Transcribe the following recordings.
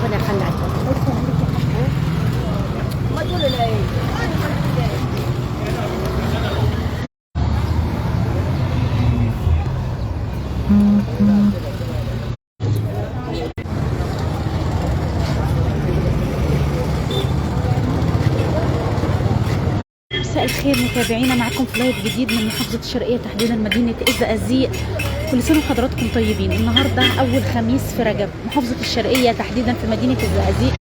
ربنا يخليك. ما تقول لي مساء الخير متابعينا، معكم في لايف جديد من محافظة الشرقية تحديدا مدينة الزقازيق. كل سنة وحضراتكم طيبين. النهاردة أول خميس في رجب، محافظة الشرقية تحديدا في مدينة الزقازيق.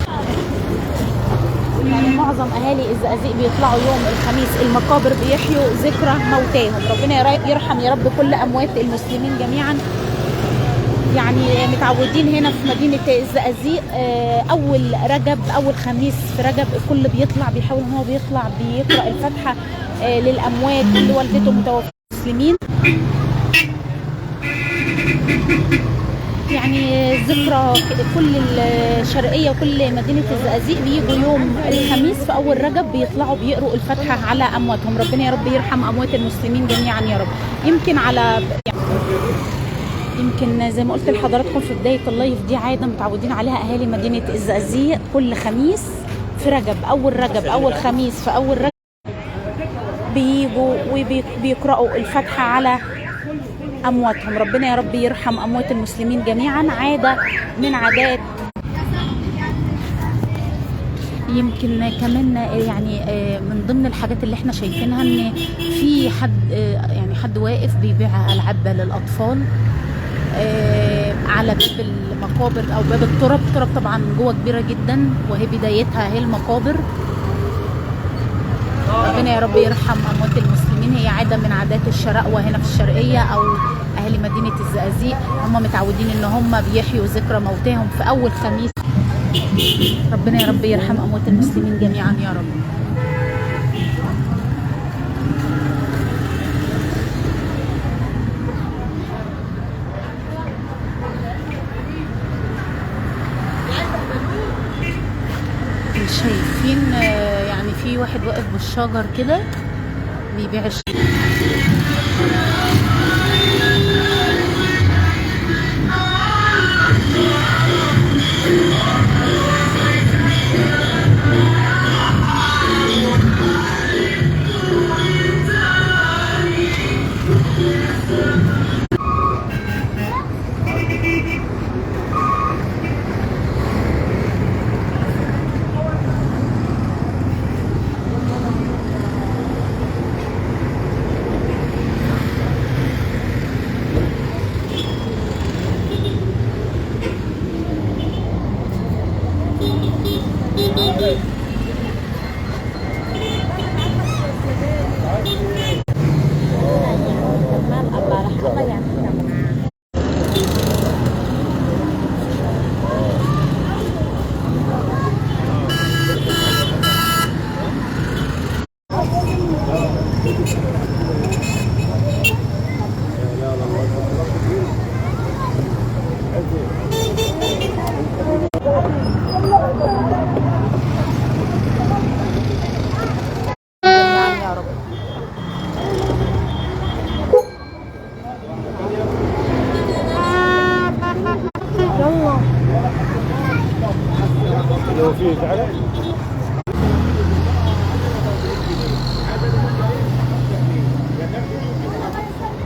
يعني معظم أهالي الزقازيق بيطلعوا يوم الخميس المقابر بيحيوا ذكرى موتاهم. ربنا يرحم يا رب كل أموات المسلمين جميعا. يعني متعودين هنا في مدينة الزقازيق أول رجب، أول خميس في رجب الكل بيطلع، بيحاول إن هو بيطلع بيقرأ الفاتحة للأموات اللي والدته متوفى مسلمين. يعني ذكرى كل الشرقية وكل مدينة الزقازيق بيجوا يوم الخميس في أول رجب بيطلعوا بيقروا الفاتحة على أمواتهم. ربنا يا رب يرحم أموات المسلمين جميعا يا رب. يمكن زي ما قلت لحضراتكم في بداية اللايف، دي عادة متعودين عليها أهالي مدينة الزقازيق. كل خميس في رجب، أول خميس في أول رجب بيجوا وبيقرأوا الفاتحة على أمواتهم. ربنا يا رب يرحم أموات المسلمين جميعا. عادة من عادات. يمكن كمان يعني من ضمن الحاجات اللي احنا شايفينها ان في حد واقف بيبيع ألعاب للأطفال على باب المقابر او باب التراب طبعا جوه كبيره جدا، وهي بدايتها هي المقابر. ربنا يا رب يرحم اموات المسلمين. هي عاده من عادات الشرقوه هنا في الشرقيه او اهالي مدينه الزقازيق، هم متعودين ان هم بيحيوا ذكرى موتاهم في اول خميس. ربنا يا رب يرحم اموات المسلمين جميعا يا رب. شايفين يعني في واحد واقف بالشجر كده بيبيع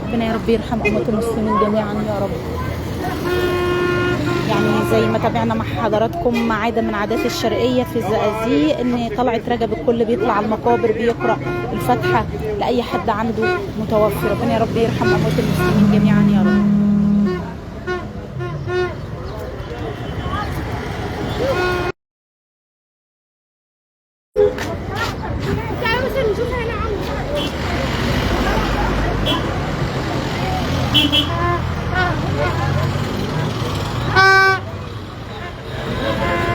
ربنا يا رب يرحم اموات المسلمين جميعا يا رب. يعني زي ما تابعنا مع حضراتكم، عاده من عادات الشرقيه في الزقازيق ان طلعت رجب الكل بيطلع على المقابر بيقرا الفاتحه لاي حد عنده متوفي. ربنا يا رب يرحم اموات المسلمين جميعا يا رب.